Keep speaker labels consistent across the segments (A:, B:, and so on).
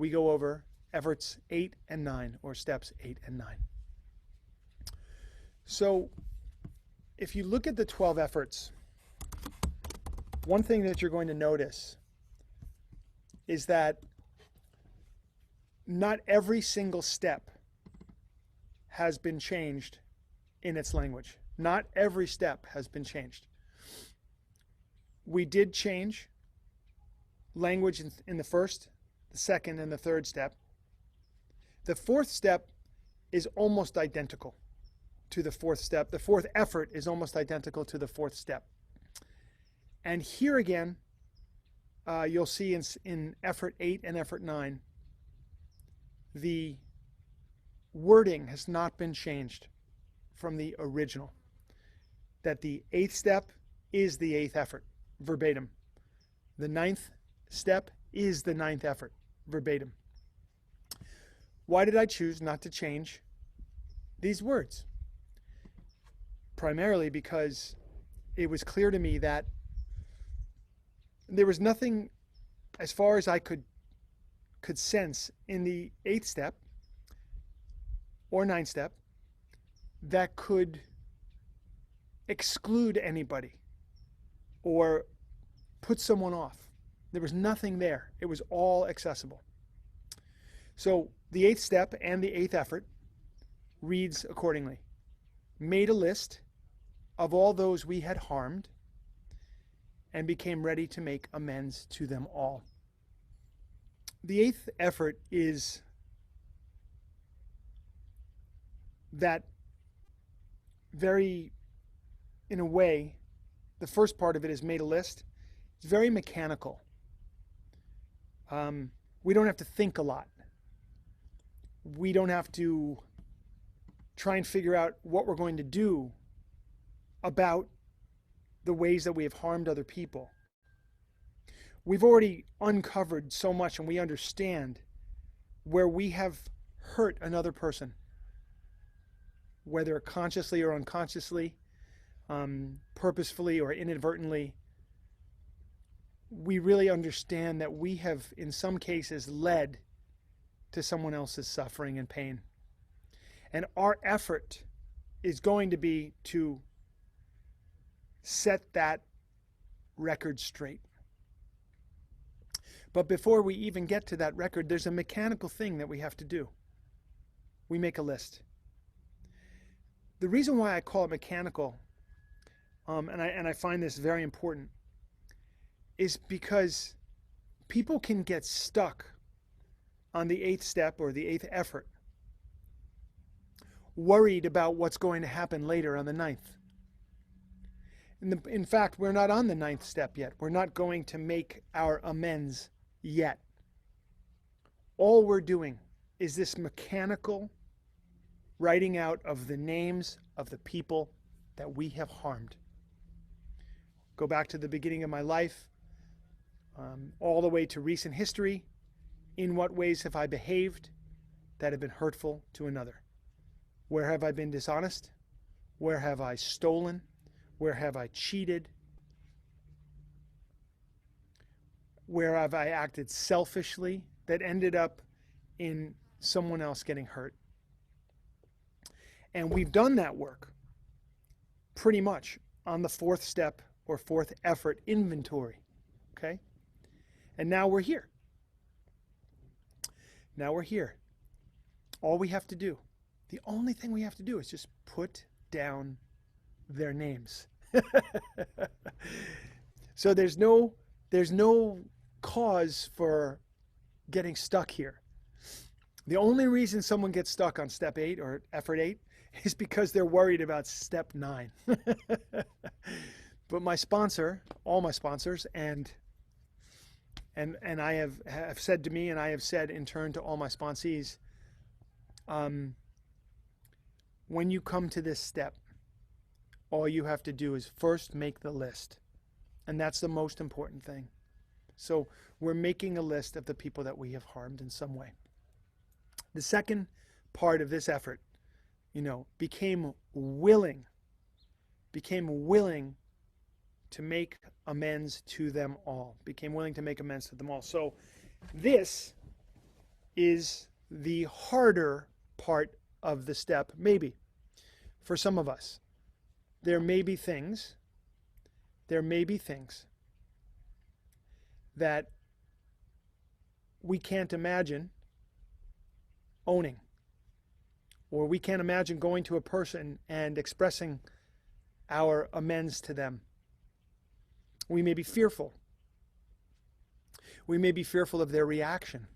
A: we go over efforts 8 and 9, or steps 8 and 9. So if you look at the 12 efforts, one thing that you're going to notice is that not every single step has been changed in its language. Not every step has been changed. We did change language in the first, the second, and the third step. The fourth step is almost identical to the fourth step. The fourth effort is almost identical to the fourth step. And here again, you'll see in effort 8 and effort 9, the wording has not been changed from the original. That the 8th step is the 8th effort, verbatim. The 9th step is the 9th effort, verbatim. Why did I choose not to change these words? Primarily because it was clear to me that there was nothing, as far as I could sense, in the 8th step or 9th step that could exclude anybody or put someone off. There was nothing there. It was all accessible. So the 8th step and the 8th effort reads accordingly. Made a list of all those we had harmed and became ready to make amends to them all. The 8th effort is that very, in a way, the first part of it is made a list. It's very mechanical. We don't have to think a lot. We don't have to try and figure out what we're going to do about the ways that we have harmed other people. We've already uncovered so much, and we understand where we have hurt another person, whether consciously or unconsciously, purposefully or inadvertently. We really understand that we have, in some cases, led to someone else's suffering and pain. And our effort is going to be to set that record straight. But before we even get to that record, there's a mechanical thing that we have to do. We make a list. The reason why I call it mechanical, and I find this very important, is because people can get stuck on the 8th step or the 8th effort, worried about what's going to happen later on the 9th. In fact, we're not on the 9th step yet. We're not going to make our amends yet. All we're doing is this mechanical writing out of the names of the people that we have harmed. Go back to the beginning of my life, all the way to recent history. In what ways have I behaved that have been hurtful to another? Where have I been dishonest? Where have I stolen? Where have I cheated? Where have I acted selfishly that ended up in someone else getting hurt? And we've done that work pretty much on the 4th step or 4th effort inventory. Okay? And now we're here. Now we're here. All we have to do, the only thing we have to do is just put down their names. So there's no cause for getting stuck here. The only reason someone gets stuck on step 8 or effort 8 is because they're worried about step 9. But my sponsor, all my sponsors, and I have said to me, and I have said in turn to all my sponsees, when you come to this step, all you have to do is first make the list. And that's the most important thing. So we're making a list of the people that we have harmed in some way. The second part of this effort, became willing to make amends to them all. Became willing to make amends to them all. So this is the harder part of the step, maybe. For some of us, there may be things that we can't imagine owning, or we can't imagine going to a person and expressing our amends to them. We may be fearful. We may be fearful of their reaction.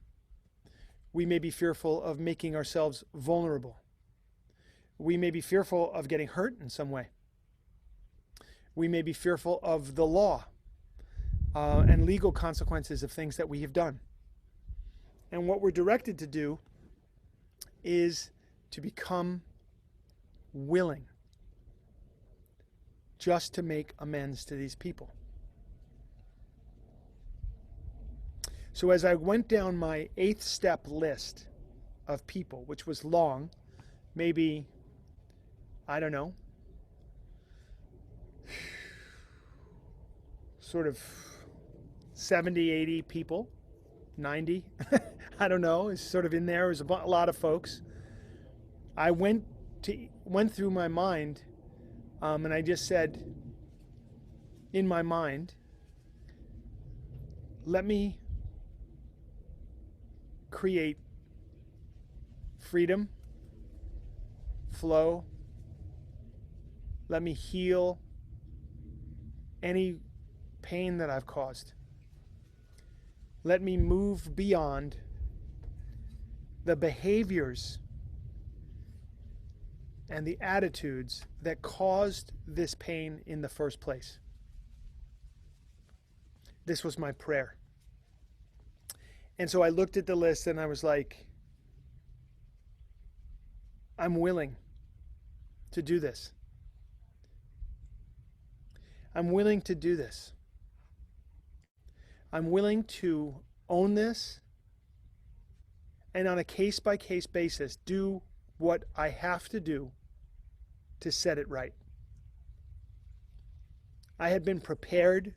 A: We may be fearful of making ourselves vulnerable. We may be fearful of getting hurt in some way. We may be fearful of the law and legal consequences of things that we have done. And what we're directed to do is to become willing just to make amends to these people. So as I went down my 8th step list of people, which was long, maybe, I don't know, sort of 70, 80 people, 90, I don't know, it's sort of in there. It was a lot of folks. I went through my mind, and I just said, in my mind, let me create freedom, flow. Let me heal any pain that I've caused. Let me move beyond the behaviors and the attitudes that caused this pain in the first place. This was my prayer. And so I looked at the list and I was like, I'm willing to do this. I'm willing to do this. I'm willing to own this and on a case-by-case basis do what I have to do to set it right. I had been prepared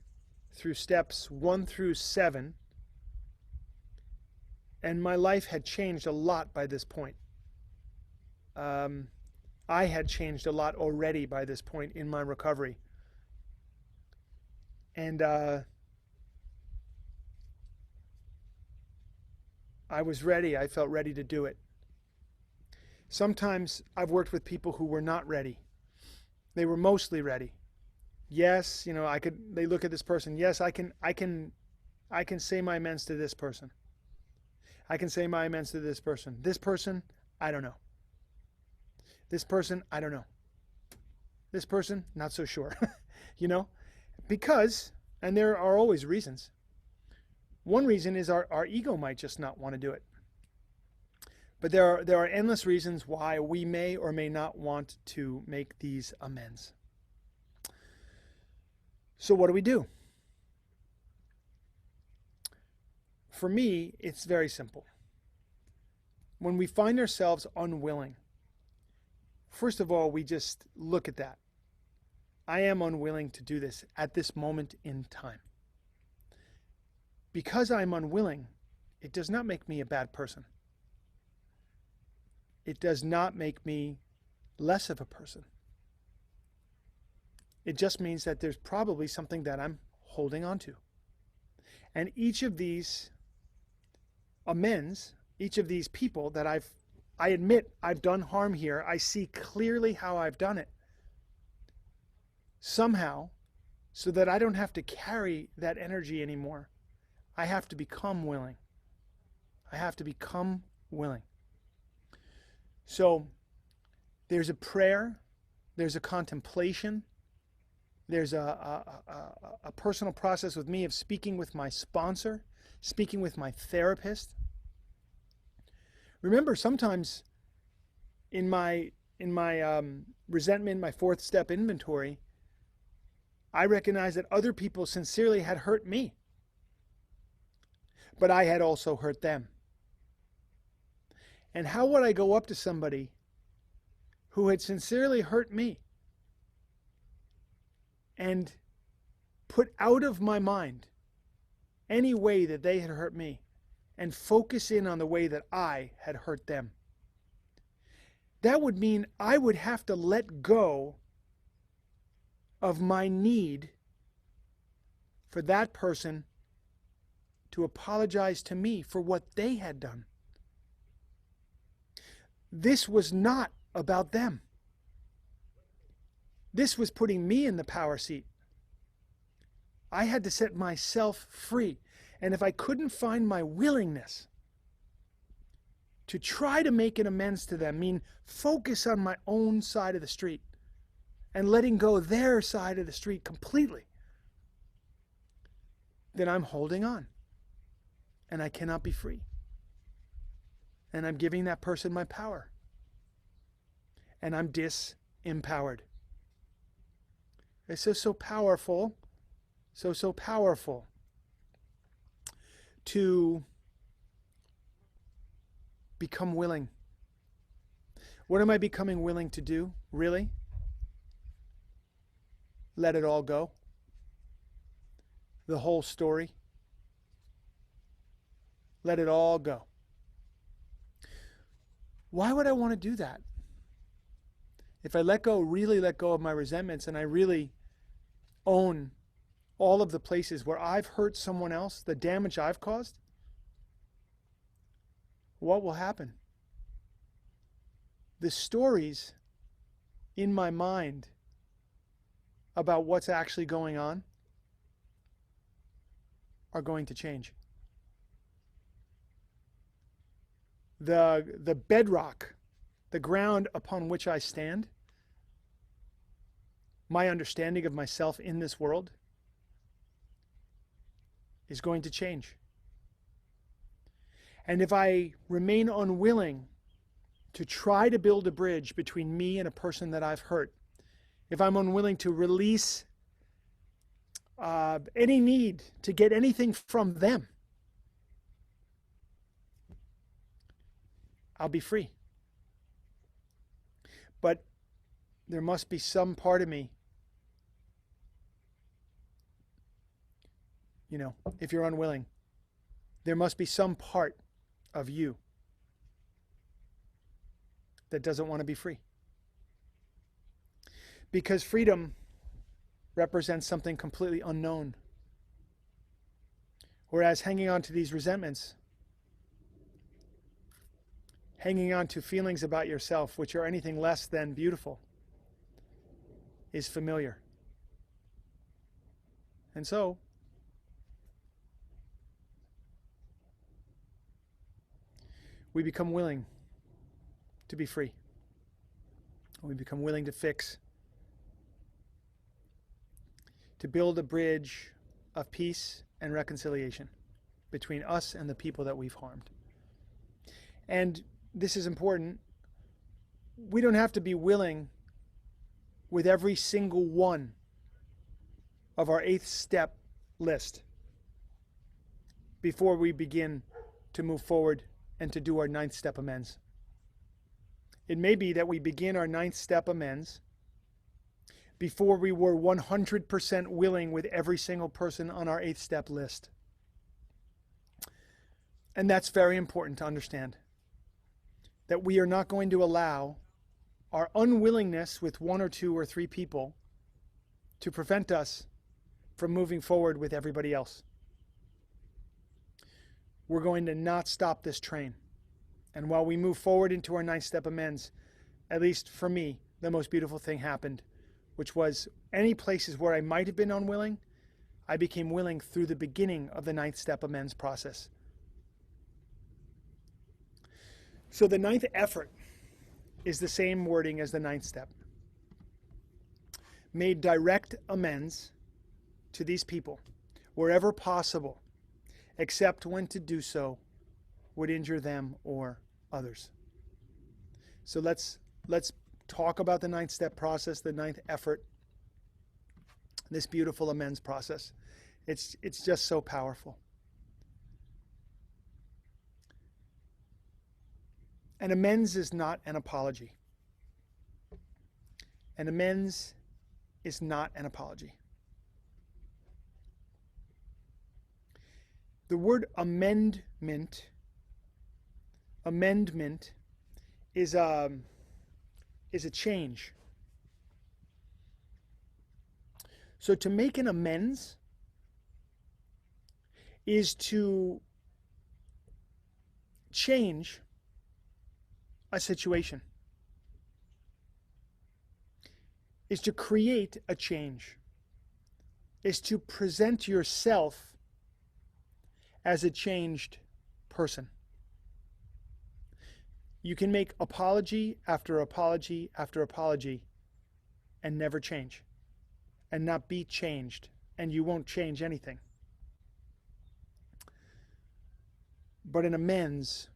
A: through steps 1 through 7, and my life had changed a lot by this point. I had changed a lot already by this point in my recovery. And I was ready. I felt ready to do it. Sometimes I've worked with people who were not ready. They were mostly ready. Yes, you know, they look at this person. Yes, I can say my amends to this person. I can say my amends to this person. This person, I don't know. This person, I don't know. This person, not so sure. You know? Because, and there are always reasons. One reason is our ego might just not want to do it. But there are endless reasons why we may or may not want to make these amends. So what do we do? For me, it's very simple. When we find ourselves unwilling, first of all, we just look at that. I am unwilling to do this at this moment in time. Because I'm unwilling, it does not make me a bad person. It does not make me less of a person. It just means that there's probably something that I'm holding on to. And each of these amends, each of these people that I admit I've done harm here, I see clearly how I've done it. Somehow, so that I don't have to carry that energy anymore, I have to become willing. I have to become willing. So there's a prayer, there's a contemplation, there's a personal process with me of speaking with my sponsor, speaking with my therapist. Remember, sometimes in my resentment, my 4th step inventory, I recognized that other people sincerely had hurt me, but I had also hurt them. And how would I go up to somebody who had sincerely hurt me and put out of my mind any way that they had hurt me and focus in on the way that I had hurt them. That would mean I would have to let go of my need for that person to apologize to me for what they had done. This was not about them. This was putting me in the power seat. I had to set myself free. And if I couldn't find my willingness to try to make an amends to them, mean focus on my own side of the street and letting go their side of the street completely, then I'm holding on and I cannot be free. And I'm giving that person my power. And I'm disempowered. It's so powerful, so powerful to become willing. What am I becoming willing to do, really? Let it all go. The whole story. Let it all go. Why would I want to do that? If I really let go of my resentments, and I really own all of the places where I've hurt someone else, the damage I've caused, what will happen? The stories in my mind about what's actually going on are going to change. The bedrock, the ground upon which I stand, my understanding of myself in this world is going to change. And if I remain unwilling to try to build a bridge between me and a person that I've hurt, if I'm unwilling to release any need to get anything from them, I'll be free. But there must be some part of me, if you're unwilling, there must be some part of you that doesn't want to be free. Because freedom represents something completely unknown. Whereas hanging on to these resentments, hanging on to feelings about yourself which are anything less than beautiful, is familiar. And so, we become willing to be free. We become willing to fix, to build a bridge of peace and reconciliation between us and the people that we've harmed. And this is important. We don't have to be willing with every single one of our 8th step list before we begin to move forward and to do our 9th step amends. It may be that we begin our 9th step amends before we were 100% willing with every single person on our 8th step list. And that's very important to understand. That we are not going to allow our unwillingness with 1 or 2 or 3 people to prevent us from moving forward with everybody else. We're going to not stop this train. And while we move forward into our 9th step amends, at least for me, the most beautiful thing happened, which was any places where I might have been unwilling, I became willing through the beginning of the 9th step amends process. So the 9th effort is the same wording as the 9th step. Made direct amends to these people wherever possible, except when to do so would injure them or others. So let's talk about the 9th step process, the 9th effort, this beautiful amends process. It's just so powerful. An amends is not an apology. An amends is not an apology. The word amendment is a change. So to make an amends is to change a situation, is to create a change, is to present yourself as a changed person. You can make apology after apology after apology and never change and not be changed, and you won't change anything. But an amends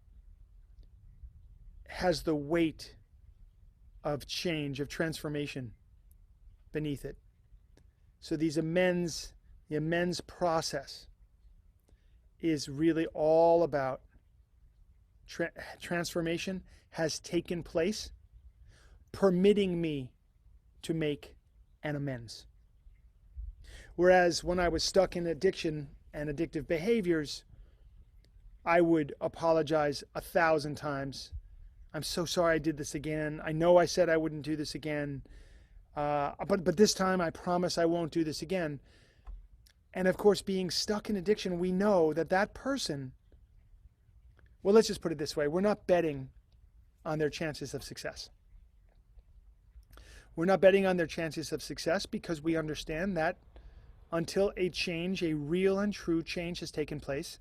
A: has the weight of change, of transformation beneath it. So the amends process is really all about transformation has taken place, permitting me to make an amends. Whereas when I was stuck in addiction and addictive behaviors, I would apologize 1,000 times. I'm so sorry I did this again. I know I said I wouldn't do this again. But this time I promise I won't do this again. And of course, being stuck in addiction, we know that that person, well, let's just put it this way. We're not betting on their chances of success. We're not betting on their chances of success because we understand that until a change, a real and true change has taken place,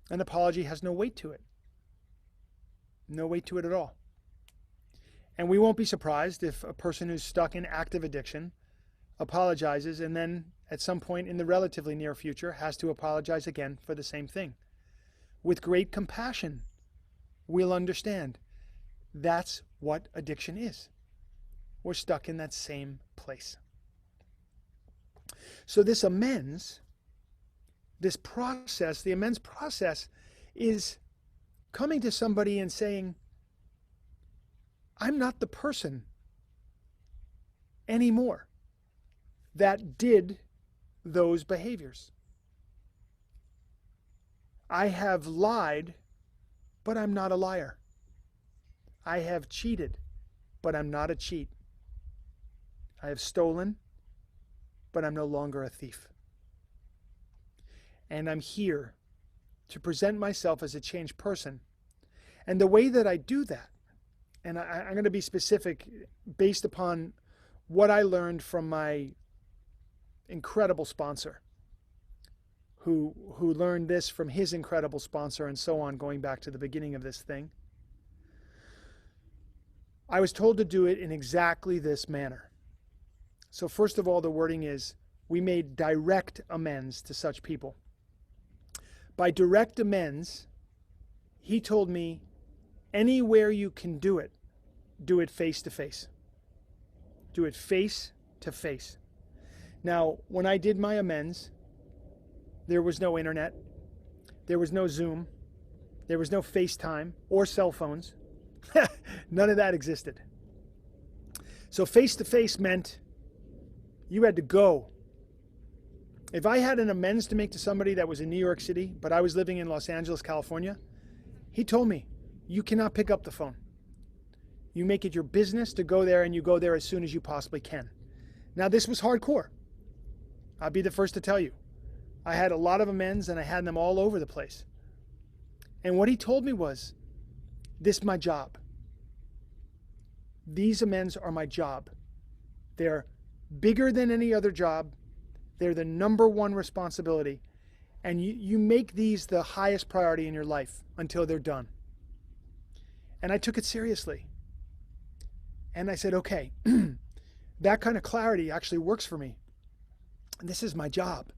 A: an apology has no weight to it. No weight to it at all. And we won't be surprised if a person who's stuck in active addiction apologizes and then at some point in the relatively near future has to apologize again for the same thing. With great compassion, we'll understand that's what addiction is. We're stuck in that same place. So this amends, this process, the amends process is coming to somebody and saying, I'm not the person anymore that did those behaviors. I have lied, but I'm not a liar. I have cheated, but I'm not a cheat. I have stolen, but I'm no longer a thief. And I'm here to present myself as a changed person. And the way that I do that, and I'm going to be specific based upon what I learned from my incredible sponsor, who learned this from his incredible sponsor and so on, going back to the beginning of this thing. I was told to do it in exactly this manner. So first of all, the wording is, we made direct amends to such people. By direct amends, he told me, anywhere you can do it face to face. Do it face to face. Now, when I did my amends, there was no internet, there was no Zoom, there was no FaceTime or cell phones. None of that existed. So face to face meant you had to go. If I had an amends to make to somebody that was in New York City, but I was living in Los Angeles, California, he told me, you cannot pick up the phone. You make it your business to go there, and you go there as soon as you possibly can. Now, this was hardcore. I'll be the first to tell you. I had a lot of amends, and I had them all over the place. And what he told me was, this is my job. These amends are my job. They're bigger than any other job. They're the number one responsibility. And you make these the highest priority in your life until they're done. And I took it seriously. And I said, okay, that kind of clarity actually works for me. This is my job.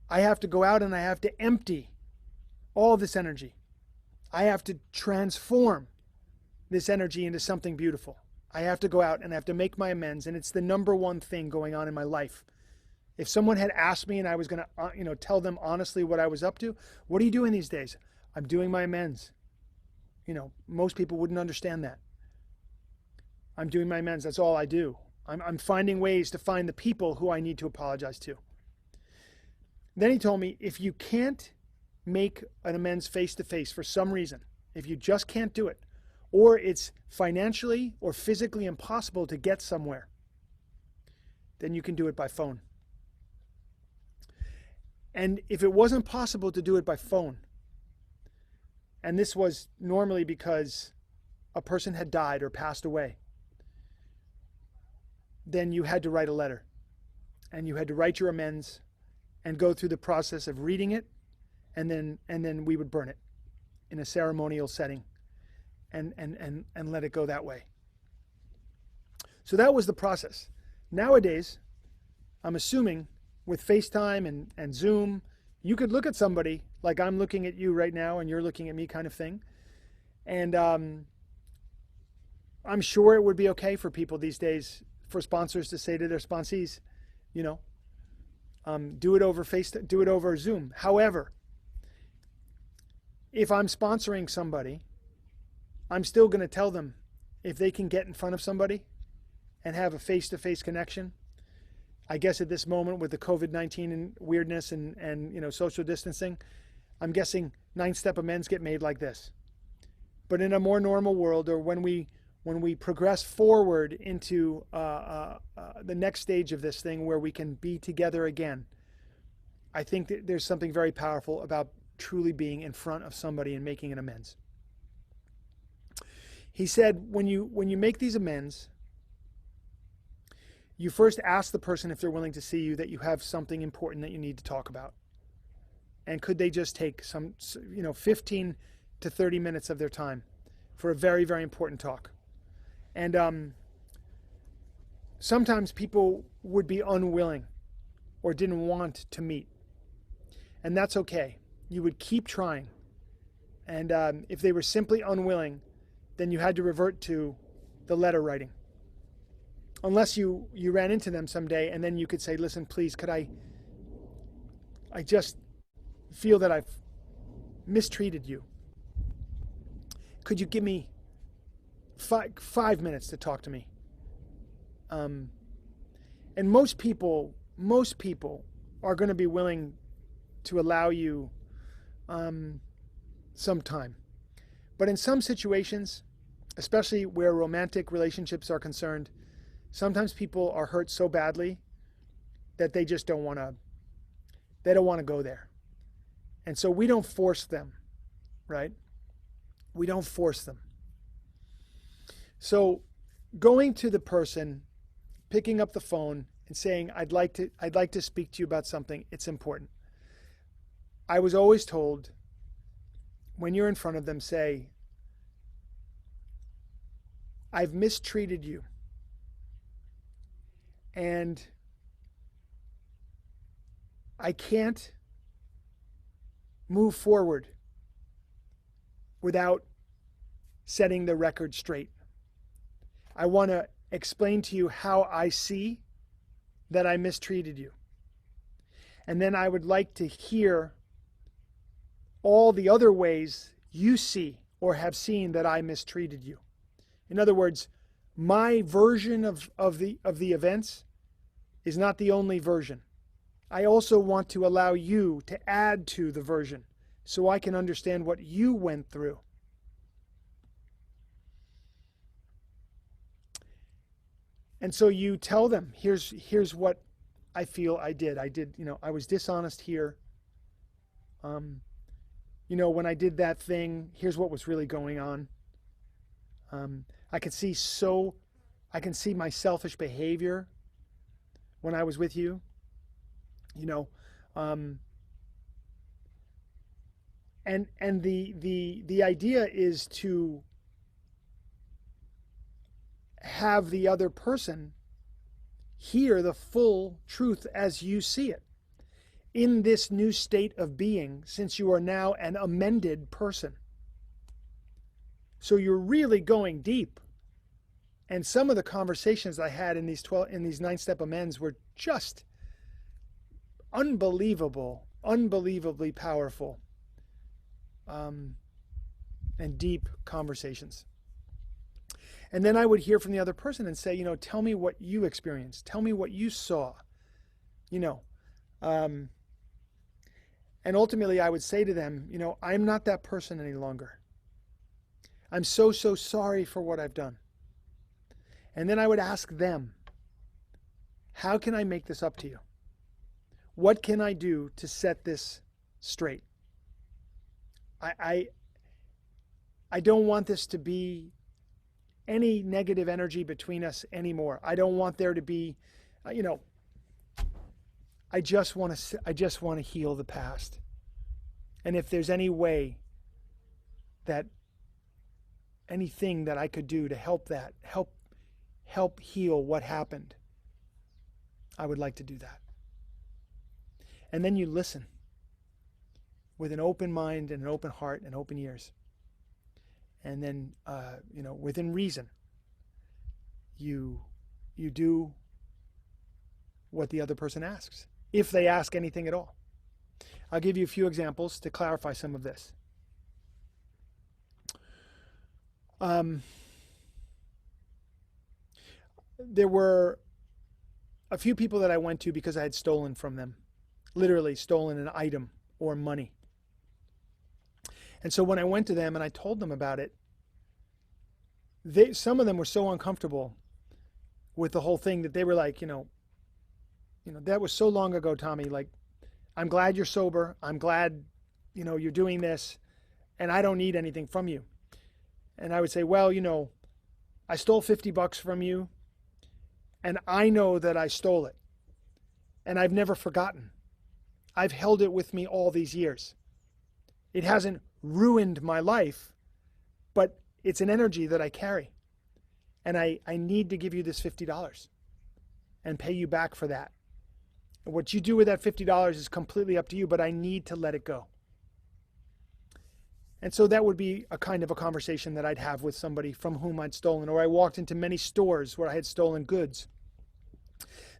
A: I have to go out and I have to empty all this energy. I have to transform this energy into something beautiful. I have to go out and I have to make my amends, and it's the number one thing going on in my life. If someone had asked me and I was going to, tell them honestly what I was up to, what are you doing these days? I'm doing my amends. Most people wouldn't understand that. I'm doing my amends. That's all I do. I'm finding ways to find the people who I need to apologize to. Then he told me, if you can't make an amends face-to-face for some reason, if you just can't do it, or it's financially or physically impossible to get somewhere, then you can do it by phone. And if it wasn't possible to do it by phone, and this was normally because a person had died or passed away, then you had to write a letter. And you had to write your amends and go through the process of reading it, and then we would burn it in a ceremonial setting and let it go that way. So that was the process. Nowadays, I'm assuming with FaceTime and Zoom, you could look at somebody like I'm looking at you right now and you're looking at me kind of thing. And I'm sure it would be okay for people these days, for sponsors to say to their sponsees, you know, do it over Zoom. However, if I'm sponsoring somebody, I'm still going to tell them if they can get in front of somebody and have a face-to-face connection. I guess at this moment with the COVID-19 and weirdness and you know, social distancing, I'm guessing 9-step amends get made like this. But in a more normal world, or when we progress forward into the next stage of this thing where we can be together again, I think that there's something very powerful about truly being in front of somebody and making an amends. He said, when you make these amends, you first ask the person if they're willing to see you, that you have something important that you need to talk about. And could they just take 15 to 30 minutes of their time for a very, very important talk? And sometimes people would be unwilling or didn't want to meet. And that's okay. You would keep trying. And if they were simply unwilling, then you had to revert to the letter writing. Unless you ran into them someday and then you could say, listen, please, could I just feel that I've mistreated you. Could you give me 5 minutes to talk to me? And most people are going to be willing to allow you some time. But in some situations, especially where romantic relationships are concerned, sometimes people are hurt so badly that they just don't want to go there. And so we don't force them, right? We don't force them. So going to the person, picking up the phone and saying, I'd like to speak to you about something, it's important. I was always told, when you're in front of them, say, I've mistreated you. And I can't move forward without setting the record straight. I want to explain to you how I see that I mistreated you. And then I would like to hear all the other ways you see or have seen that I mistreated you. In other words, my version of the events is not the only version. I also want to allow you to add to the version so I can understand what you went through. And so you tell them, here's what I feel I did. I was dishonest here. When I did that thing, here's what was really going on. I can see my selfish behavior when I was with you. And the idea is to have the other person hear the full truth as you see it in this new state of being, since you are now an amended person. So you're really going deep. And some of the conversations I had in these 9-step amends were just unbelievably powerful and deep conversations. And then I would hear from the other person and say, tell me what you experienced. Tell me what you saw. And ultimately, I would say to them, I'm not that person any longer. I'm so, so sorry for what I've done. And then I would ask them, how can I make this up to you? What can I do to set this straight? I don't want this to be any negative energy between us anymore. I don't want there to be, I just want to heal the past. And if there's any way that anything that I could do to help heal what happened, I would like to do that. And then you listen with an open mind and an open heart and open ears. And then, within reason, you do what the other person asks, if they ask anything at all. I'll give you a few examples to clarify some of this. There were a few people that I went to because I had stolen from them, literally stolen an item or money. And so when I went to them and I told them about it, some of them were so uncomfortable with the whole thing that they were like, that was so long ago, Tommy. Like, I'm glad you're sober. I'm glad, you're doing this, and I don't need anything from you. And I would say, well, I stole $50 from you, and I know that I stole it, and I've never forgotten. I've held it with me all these years. It hasn't ruined my life, but it's an energy that I carry. And I need to give you this $50 and pay you back for that. What you do with that $50 is completely up to you, but I need to let it go. And so that would be a kind of a conversation that I'd have with somebody from whom I'd stolen, or I walked into many stores where I had stolen goods.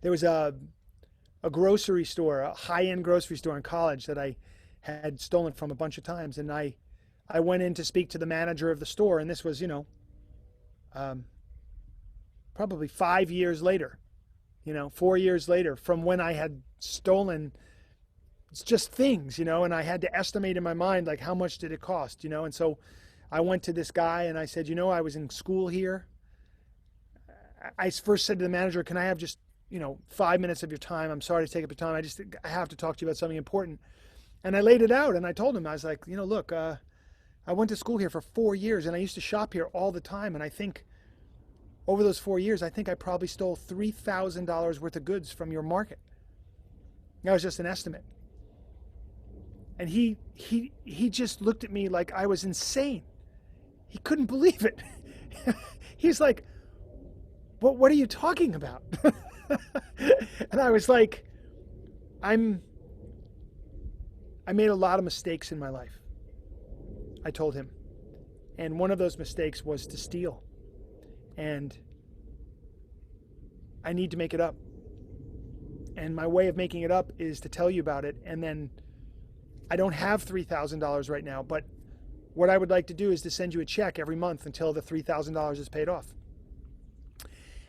A: There was a grocery store, a high-end grocery store in college that I had stolen from a bunch of times. And I went in to speak to the manager of the store, and this was, probably 5 years later, 4 years later from when I had stolen. It's just things, and I had to estimate in my mind, like, how much did it cost, and so I went to this guy and I said, I was in school here. I first said to the manager, can I have just, 5 minutes of your time? I'm sorry to take up your time. I have to talk to you about something important. And I laid it out and I told him, I was like, look, I went to school here for 4 years and I used to shop here all the time. And I think over those 4 years, I think I probably stole $3,000 worth of goods from your market. That was just an estimate. And he just looked at me like I was insane. He couldn't believe it. He's like, what are you talking about? And I was like, I made a lot of mistakes in my life, I told him. And one of those mistakes was to steal. And I need to make it up. And my way of making it up is to tell you about it. And then I don't have $3,000 right now, but what I would like to do is to send you a check every month until the $3,000 is paid off.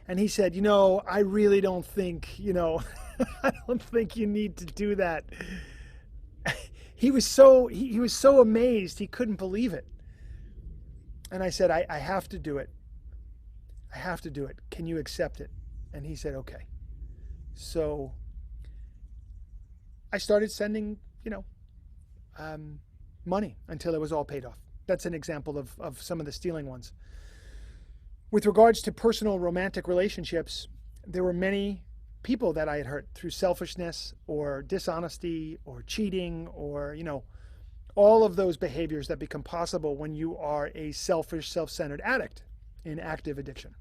A: And he said, I really don't think, I don't think you need to do that. He was so amazed, he couldn't believe it. And I said, I have to do it. I have to do it. Can you accept it? And he said, okay. So I started sending, money until it was all paid off. That's an example of some of the stealing ones. With regards to personal romantic relationships, there were many people that I had hurt through selfishness or dishonesty or cheating or, all of those behaviors that become possible when you are a selfish, self-centered addict in active addiction.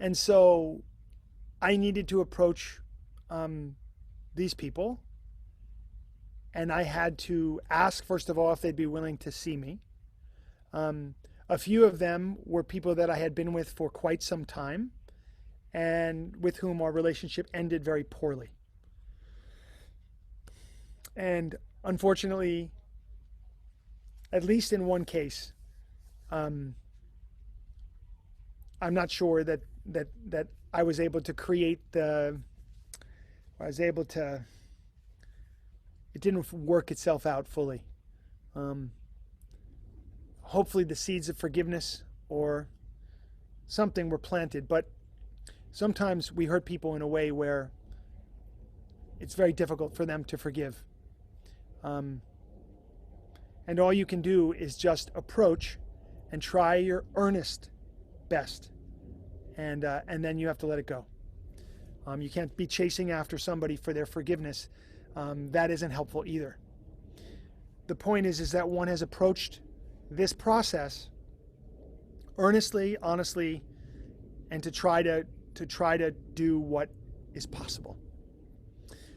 A: And so I needed to approach these people, and I had to ask, first of all, if they'd be willing to see me. A few of them were people that I had been with for quite some time and with whom our relationship ended very poorly. And unfortunately, at least in one case, I'm not sure that I was able to create it didn't work itself out fully. Hopefully the seeds of forgiveness or something were planted, but sometimes we hurt people in a way where it's very difficult for them to forgive. And all you can do is just approach and try your earnest best. And then you have to let it go. You can't be chasing after somebody for their forgiveness. That isn't helpful either. The point is that one has approached this process earnestly, honestly, and to try to do what is possible.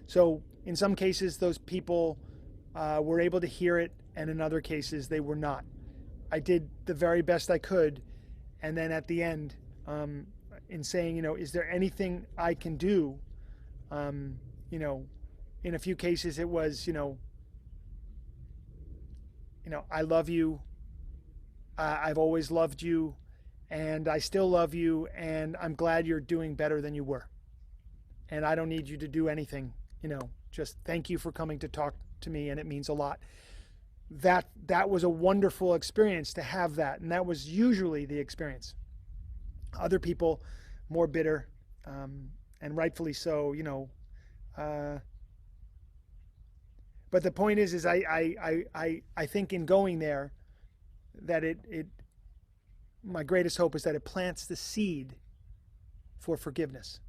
A: So in some cases, those people were able to hear it, and in other cases, they were not. I did the very best I could, and then at the end, in saying, is there anything I can do? In a few cases, it was, I love you. I've always loved you, and I still love you, and I'm glad you're doing better than you were. And I don't need you to do anything, just thank you for coming to talk to me, and it means a lot. That was a wonderful experience to have that, and that was usually the experience. Other people, more bitter, and rightfully so, but the point is I think in going there, that my greatest hope is that it plants the seed for forgiveness.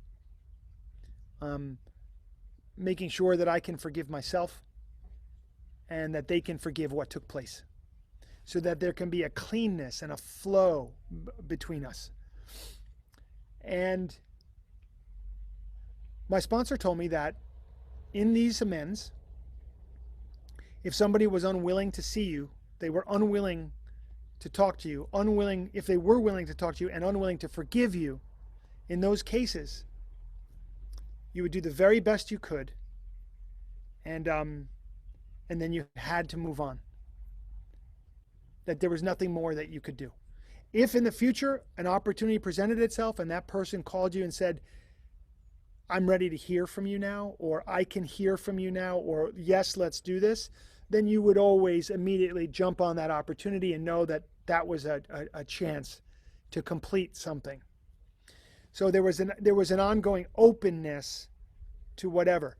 A: Making sure that I can forgive myself and that they can forgive what took place, so that there can be a cleanness and a flow between us. And my sponsor told me that in these amends, if somebody was unwilling to see you, they were unwilling to talk to you, if they were willing to talk to you and unwilling to forgive you, in those cases, you would do the very best you could, and then you had to move on. That there was nothing more that you could do. If in the future an opportunity presented itself and that person called you and said, I'm ready to hear from you now, or I can hear from you now, or yes, let's do this, then you would always immediately jump on that opportunity and know that that was a chance to complete something. So there was an ongoing openness to whatever.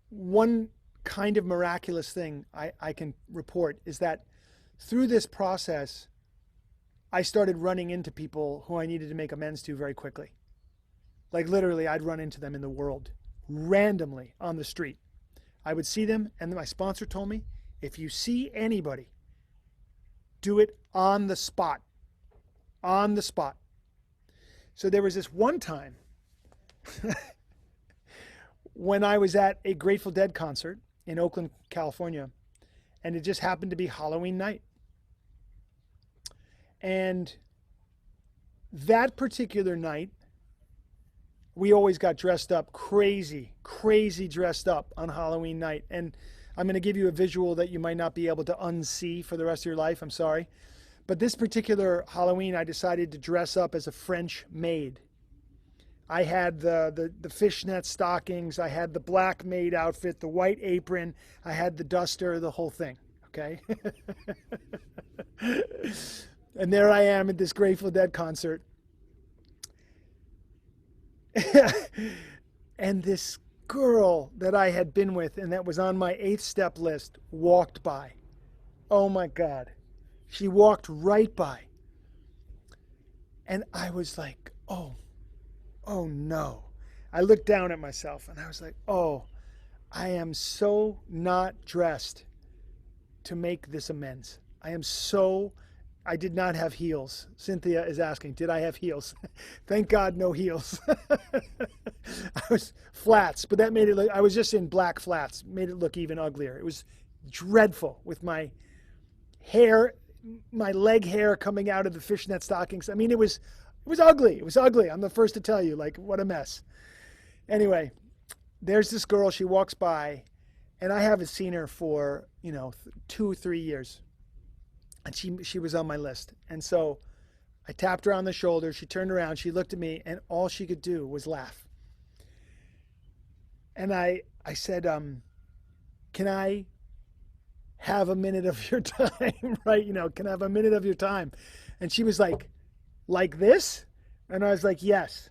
A: One kind of miraculous thing I can report is that through this process, I started running into people who I needed to make amends to very quickly. Like literally, I'd run into them in the world randomly on the street. I would see them, and my sponsor told me, if you see anybody, do it on the spot. On the spot. So there was this one time when I was at a Grateful Dead concert in Oakland, California, and it just happened to be Halloween night. And that particular night, we always got dressed up, crazy dressed up on Halloween night. And I'm going to give you a visual that you might not be able to unsee for the rest of your life. I'm sorry. But this particular Halloween, I decided to dress up as a French maid. I had the fishnet stockings. I had the black maid outfit, the white apron. I had the duster, the whole thing. Okay? And there I am at this Grateful Dead concert. And this girl that I had been with and that was on my 8th step list walked by. Oh my God. She walked right by. And I was like, oh no. I looked down at myself and I was like, oh, I am so not dressed to make this amends. I did not have heels. Cynthia is asking, did I have heels? Thank God, no heels. I was flats, but that made it look, I was just in black flats, made it look even uglier. It was dreadful with my hair, my leg hair coming out of the fishnet stockings. I mean, it was ugly. It was ugly. I'm the first to tell you, like, what a mess. Anyway, there's this girl, she walks by, and I haven't seen her for, 2 or 3 years. And she was on my list. And so I tapped her on the shoulder. She turned around. She looked at me, and all she could do was laugh. And I said, can I have a minute of your time? Right? Can I have a minute of your time? And she was like this? And I was like, yes.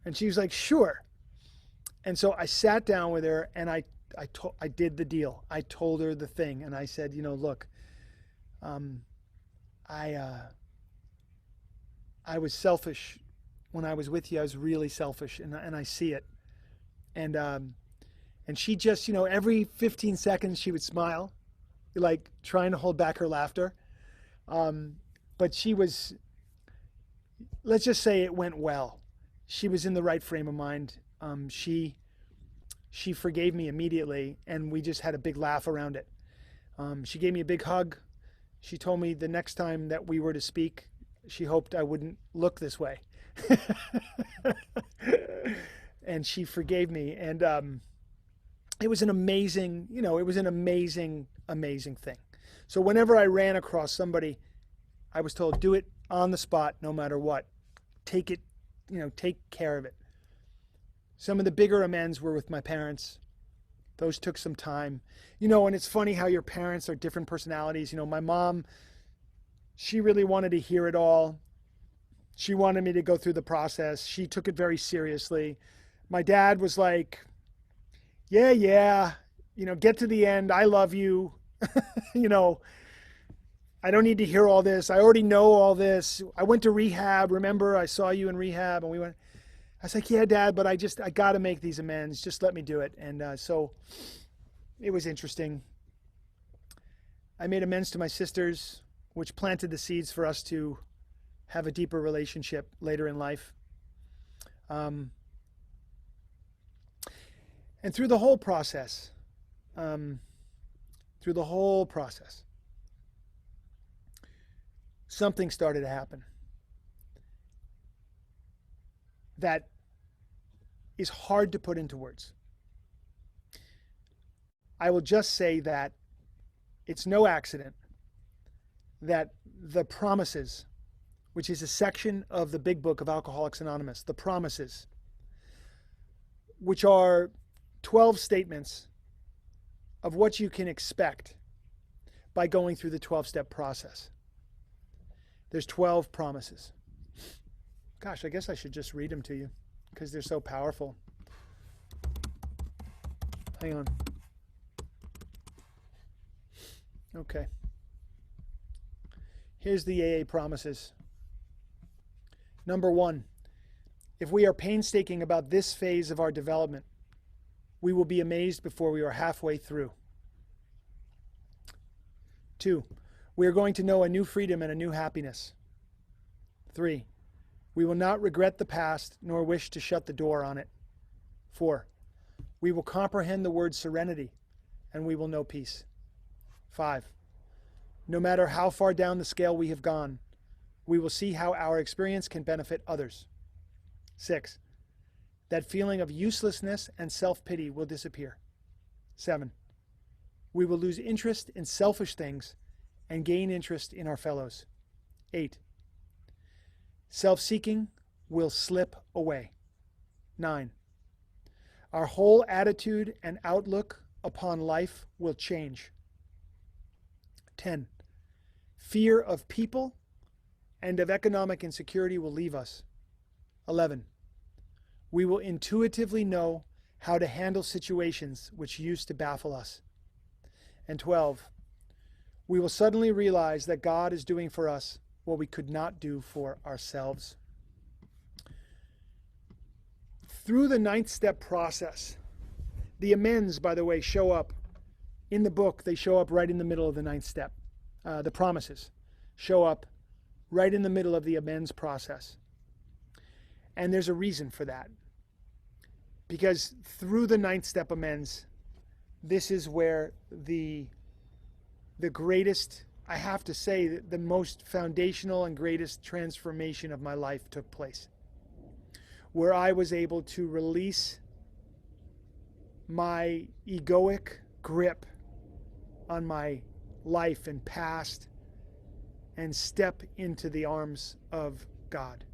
A: And she was like, sure. And so I sat down with her and I did the deal. I told her the thing and I said, look, I was selfish when I was with you. I was really selfish, and I see it. And she just, every 15 seconds she would smile, like trying to hold back her laughter. But she was, let's just say it went well. She was in the right frame of mind. She forgave me immediately, and we just had a big laugh around it. She gave me a big hug. She told me the next time that we were to speak, she hoped I wouldn't look this way. And she forgave me. And it was an amazing, amazing thing. So whenever I ran across somebody, I was told, do it on the spot, no matter what. Take it, take care of it. Some of the bigger amends were with my parents. Those took some time. And it's funny how your parents are different personalities. My mom, she really wanted to hear it all. She wanted me to go through the process. She took it very seriously. My dad was like, yeah, get to the end. I love you. I don't need to hear all this. I already know all this. I went to rehab. Remember, I saw you in rehab and we went. I was like, yeah, Dad, but I got to make these amends. Just let me do it. And so it was interesting. I made amends to my sisters, which planted the seeds for us to have a deeper relationship later in life. And through the whole process, something started to happen that is hard to put into words. I will just say that it's no accident that the promises, which is a section of the big book of Alcoholics Anonymous, the promises, which are 12 statements of what you can expect by going through the 12-step process. There's 12 promises. Gosh, I guess I should just read them to you because they're so powerful. Hang on. Okay. Here's the AA promises. Number 1, if we are painstaking about this phase of our development, we will be amazed before we are halfway through. 2, we are going to know a new freedom and a new happiness. 3, we will not regret the past nor wish to shut the door on it. 4, we will comprehend the word serenity and we will know peace. 5, no matter how far down the scale we have gone, we will see how our experience can benefit others. 6, that feeling of uselessness and self-pity will disappear. 7, we will lose interest in selfish things and gain interest in our fellows. 8, self-seeking will slip away. 9, our whole attitude and outlook upon life will change. 10, fear of people and of economic insecurity will leave us. 11, we will intuitively know how to handle situations which used to baffle us. And 12, we will suddenly realize that God is doing for us what we could not do for ourselves. Through the 9th step process, the amends, by the way, show up in the book. They show up right in the middle of the 9th step. The promises show up right in the middle of the amends process. And there's a reason for that. Because through the 9th step amends, this is where the greatest, I have to say, the most foundational and greatest transformation of my life took place. Where I was able to release my egoic grip on my life and past and step into the arms of God.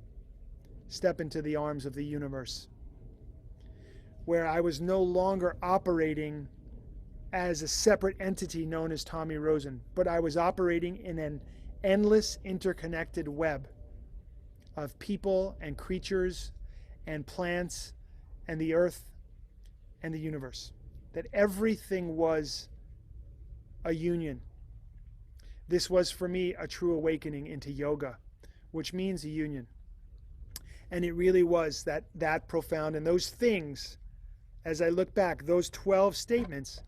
A: Step into the arms of the universe. where I was no longer operating as a separate entity known as Tommy Rosen, but I was operating in an endless interconnected web of people and creatures and plants and the earth and the universe. That everything was a union. This was for me a true awakening into yoga, which means a union. And it really was that profound. And those things, as I look back, those 12 statements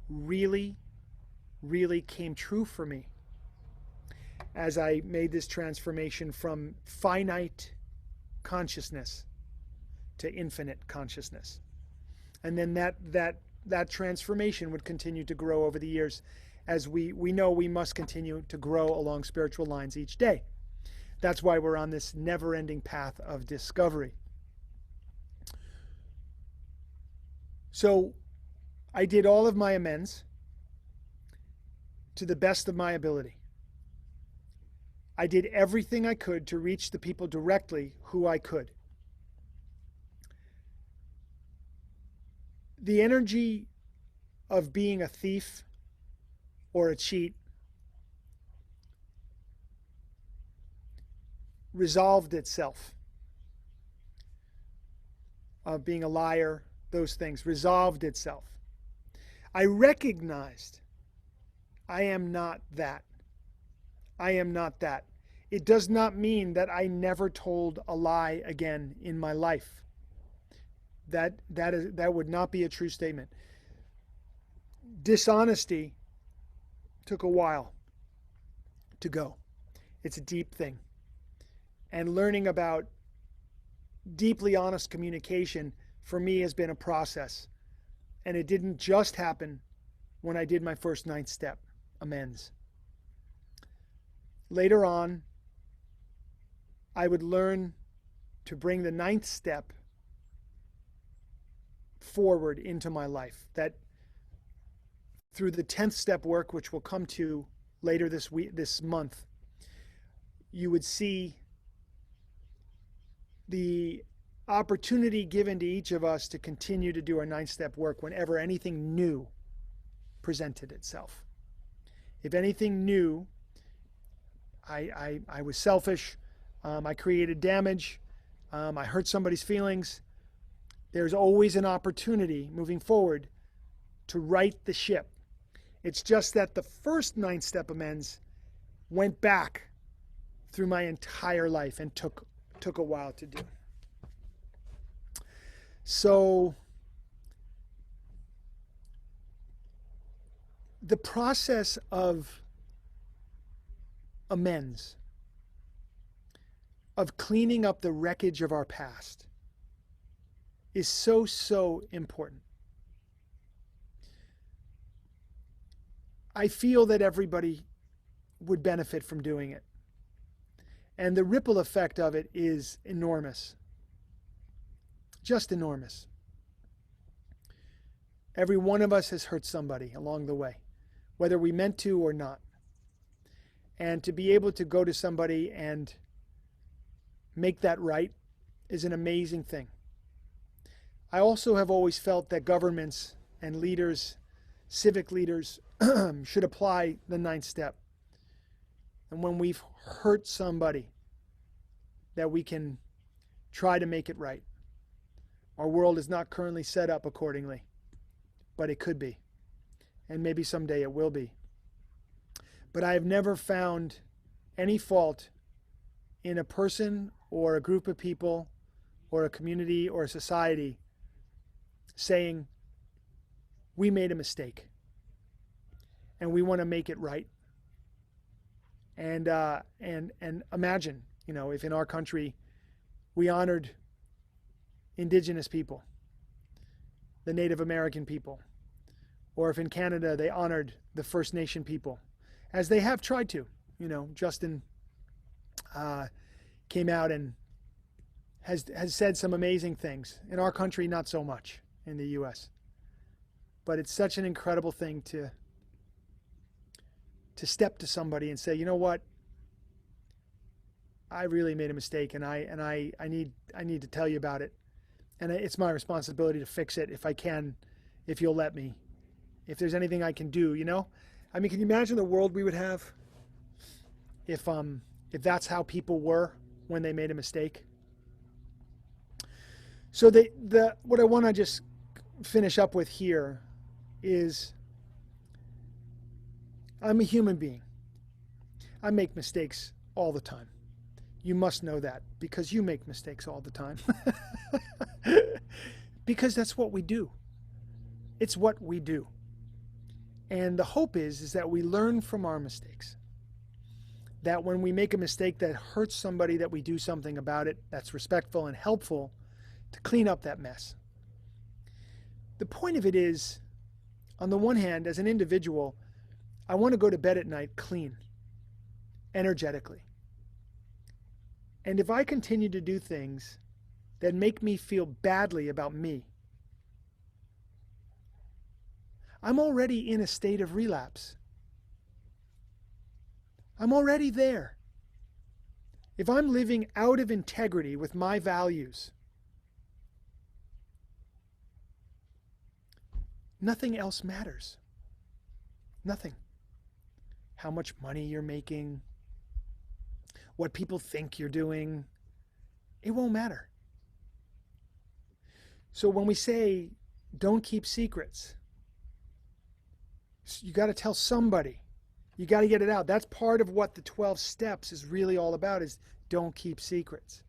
A: really, really came true for me as I made this transformation from finite consciousness to infinite consciousness. And then that transformation would continue to grow over the years, as we know we must continue to grow along spiritual lines each day. That's why we're on this never-ending path of discovery. So I did all of my amends to the best of my ability. I did everything I could to reach the people directly who I could. The energy of being a thief or a cheat resolved itself. Of being a liar, those things resolved itself. I recognized I am not that. I am not that. It does not mean that I never told a lie again in my life. That would not be a true statement. Dishonesty took a while to go. It's a deep thing. And learning about deeply honest communication for me has been a process. And it didn't just happen when I did my first 9th step, amends. Later on, I would learn to bring the 9th step forward into my life. That through the 10th step work, which we'll come to later this month, you would see the opportunity given to each of us to continue to do our 9th step work whenever anything new presented itself. If anything new, I was selfish, I created damage, I hurt somebody's feelings, there's always an opportunity moving forward to right the ship. It's just that the first 9th step amends went back through my entire life and took a while to do. So the process of amends, of cleaning up the wreckage of our past, is so important. I feel that everybody would benefit from doing it. And the ripple effect of it is enormous. Just enormous. Every one of us has hurt somebody along the way, whether we meant to or not. And to be able to go to somebody and make that right is an amazing thing. I also have always felt that governments and leaders, civic leaders, should apply the 9th step. And when we've hurt somebody, that we can try to make it right. Our world is not currently set up accordingly, but it could be. And maybe someday it will be. But I have never found any fault in a person or a group of people or a community or a society saying, we made a mistake and we want to make it right. And imagine, if in our country we honored indigenous people, the Native American people, or if in Canada they honored the First Nation people, as they have tried to. Justin came out and has said some amazing things. In our country, not so much in the U.S. But it's such an incredible thing to step to somebody and say, you know what, I really made a mistake, and I need to tell you about it. And it's my responsibility to fix it if I can, if you'll let me, if there's anything I can do, you know? I mean, can you imagine the world we would have if that's how people were when they made a mistake? So what I want to just finish up with here is I'm a human being. I make mistakes all the time. You must know that because you make mistakes all the time. Because that's what we do. It's what we do. And the hope is that we learn from our mistakes. That when we make a mistake that hurts somebody, that we do something about it that's respectful and helpful to clean up that mess. The point of it is, on the one hand, as an individual, I want to go to bed at night clean, energetically. And if I continue to do things that make me feel badly about me, I'm already in a state of relapse. I'm already there. If I'm living out of integrity with my values, nothing else matters. Nothing. How much money you're making, what people think you're doing, it won't matter. So when we say, don't keep secrets, you got to tell somebody. You got to get it out. That's part of what the 12 steps is really all about, is don't keep secrets.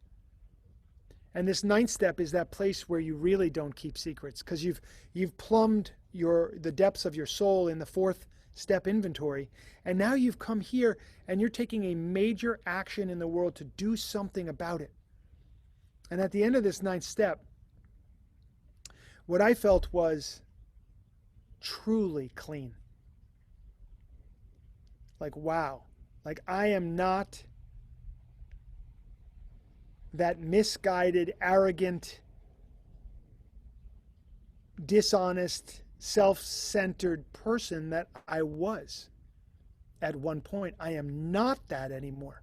A: And this 9th step is that place where you really don't keep secrets, because you've plumbed the depths of your soul in the 4th step inventory, and now you've come here and you're taking a major action in the world to do something about it. And at the end of this 9th step, what I felt was truly clean. Like, wow, like I am not that misguided, arrogant, dishonest, self-centered person that I was at one point. I am not that anymore.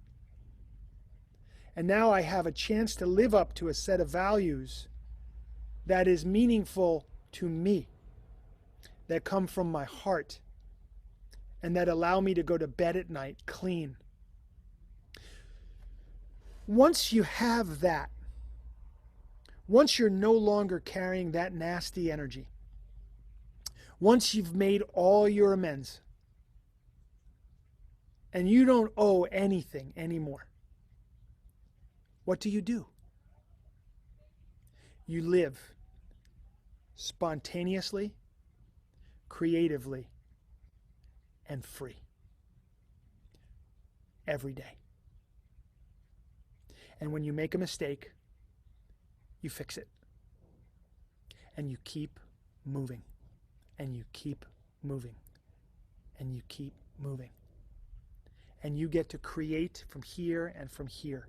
A: And now I have a chance to live up to a set of values that is meaningful to me, that come from my heart, and that allow me to go to bed at night clean. Once you have that, once you're no longer carrying that nasty energy, once you've made all your amends, and you don't owe anything anymore, what do? You live spontaneously, creatively, and free every day. And when you make a mistake, you fix it. And you keep moving. And you keep moving. And you keep moving. And you get to create from here and from here.